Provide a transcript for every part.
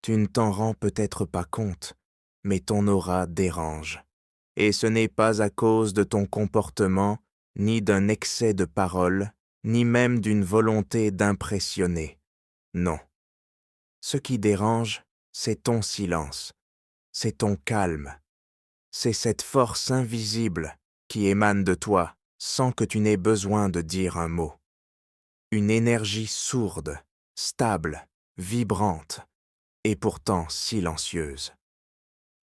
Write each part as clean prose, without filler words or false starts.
Tu ne t'en rends peut-être pas compte, mais ton aura dérange. Et ce n'est pas à cause de ton comportement, ni d'un excès de parole, ni même d'une volonté d'impressionner. Non. Ce qui dérange, c'est ton silence, c'est ton calme, c'est cette force invisible qui émane de toi sans que tu n'aies besoin de dire un mot. Une énergie sourde, stable, vibrante, et pourtant silencieuse.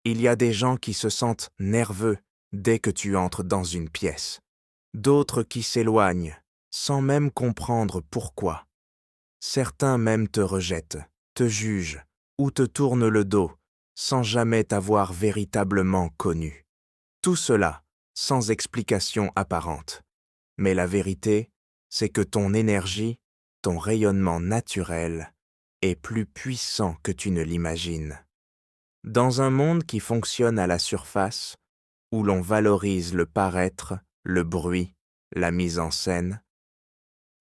Il y a des gens qui se sentent nerveux dès que tu entres dans une pièce, d'autres qui s'éloignent sans même comprendre pourquoi. Certains même te rejettent, te jugent ou te tournent le dos sans jamais t'avoir véritablement connu. Tout cela sans explication apparente. Mais la vérité, c'est que ton énergie, ton rayonnement naturel, est plus puissant que tu ne l'imagines. Dans un monde qui fonctionne à la surface, où l'on valorise le paraître, le bruit, la mise en scène,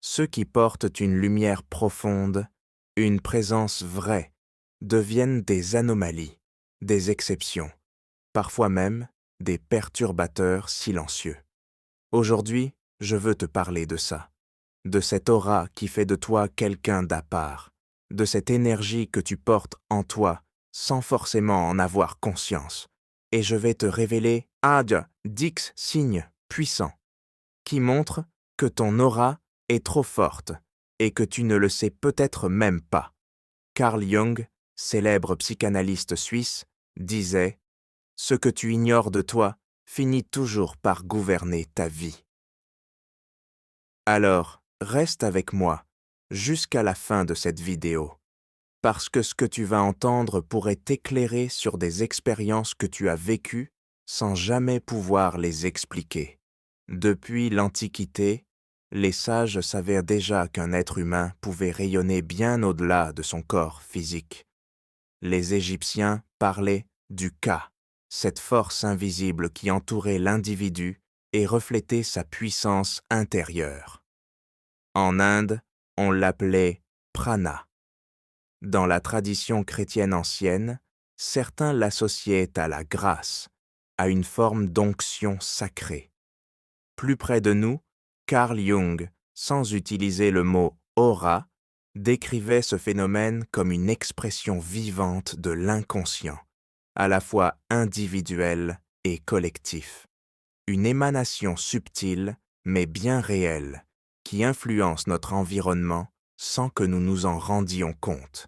ceux qui portent une lumière profonde, une présence vraie, deviennent des anomalies, des exceptions, parfois même des perturbateurs silencieux. Aujourd'hui, je veux te parler de ça, de cette aura qui fait de toi quelqu'un d'à part, de cette énergie que tu portes en toi sans forcément en avoir conscience. Et je vais te révéler Dix signes puissants qui montrent que ton aura est trop forte et que tu ne le sais peut-être même pas. Carl Jung, célèbre psychanalyste suisse, disait « Ce que tu ignores de toi finit toujours par gouverner ta vie. » Alors, reste avec moi jusqu'à la fin de cette vidéo, parce que ce que tu vas entendre pourrait t'éclairer sur des expériences que tu as vécues sans jamais pouvoir les expliquer. Depuis l'Antiquité, les sages savaient déjà qu'un être humain pouvait rayonner bien au-delà de son corps physique. Les Égyptiens parlaient du Ka, cette force invisible qui entourait l'individu et reflétait sa puissance intérieure. En Inde, on l'appelait prana. Dans la tradition chrétienne ancienne, certains l'associaient à la grâce, à une forme d'onction sacrée. Plus près de nous, Carl Jung, sans utiliser le mot aura, décrivait ce phénomène comme une expression vivante de l'inconscient, à la fois individuel et collectif. Une émanation subtile, mais bien réelle, qui influence notre environnement sans que nous nous en rendions compte.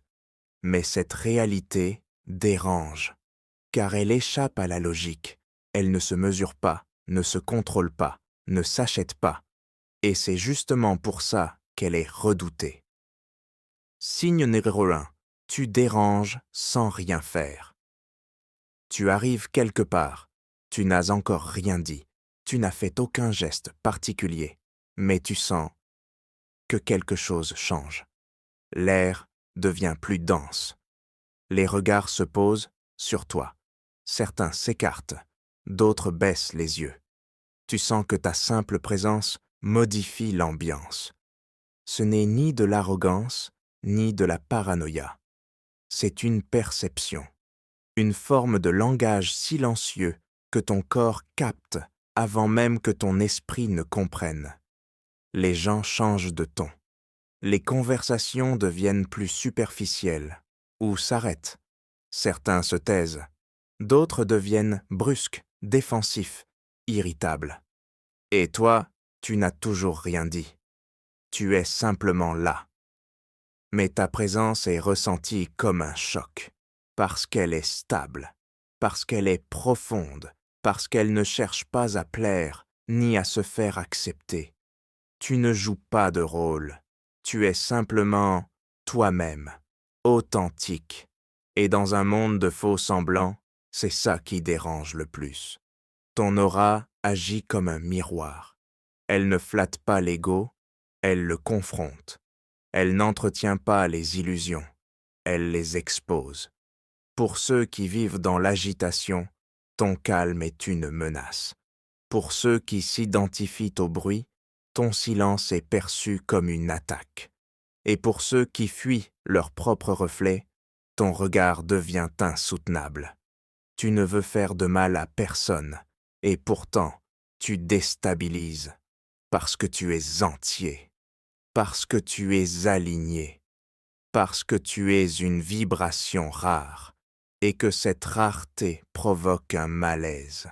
Mais cette réalité dérange, car elle échappe à la logique. Elle ne se mesure pas, ne se contrôle pas, ne s'achète pas. Et c'est justement pour ça qu'elle est redoutée. Signe numéro 1. Tu déranges sans rien faire. Tu arrives quelque part, tu n'as encore rien dit, tu n'as fait aucun geste particulier, mais tu sens que quelque chose change. L'air devient plus dense. Les regards se posent sur toi. Certains s'écartent, d'autres baissent les yeux. Tu sens que ta simple présence modifie l'ambiance. Ce n'est ni de l'arrogance, ni de la paranoïa. C'est une perception, une forme de langage silencieux que ton corps capte avant même que ton esprit ne comprenne. Les gens changent de ton. Les conversations deviennent plus superficielles ou s'arrêtent. Certains se taisent. D'autres deviennent brusques, défensifs, irritables. Et toi, tu n'as toujours rien dit. Tu es simplement là. Mais ta présence est ressentie comme un choc, parce qu'elle est stable, parce qu'elle est profonde, parce qu'elle ne cherche pas à plaire ni à se faire accepter. Tu ne joues pas de rôle, tu es simplement toi-même, authentique. Et dans un monde de faux semblants, c'est ça qui dérange le plus. Ton aura agit comme un miroir. Elle ne flatte pas l'ego, elle le confronte. Elle n'entretient pas les illusions, elle les expose. Pour ceux qui vivent dans l'agitation, ton calme est une menace. Pour ceux qui s'identifient au bruit, ton silence est perçu comme une attaque. Et pour ceux qui fuient leur propre reflet, ton regard devient insoutenable. Tu ne veux faire de mal à personne, et pourtant, tu déstabilises, parce que tu es entier, parce que tu es aligné, parce que tu es une vibration rare, et que cette rareté provoque un malaise.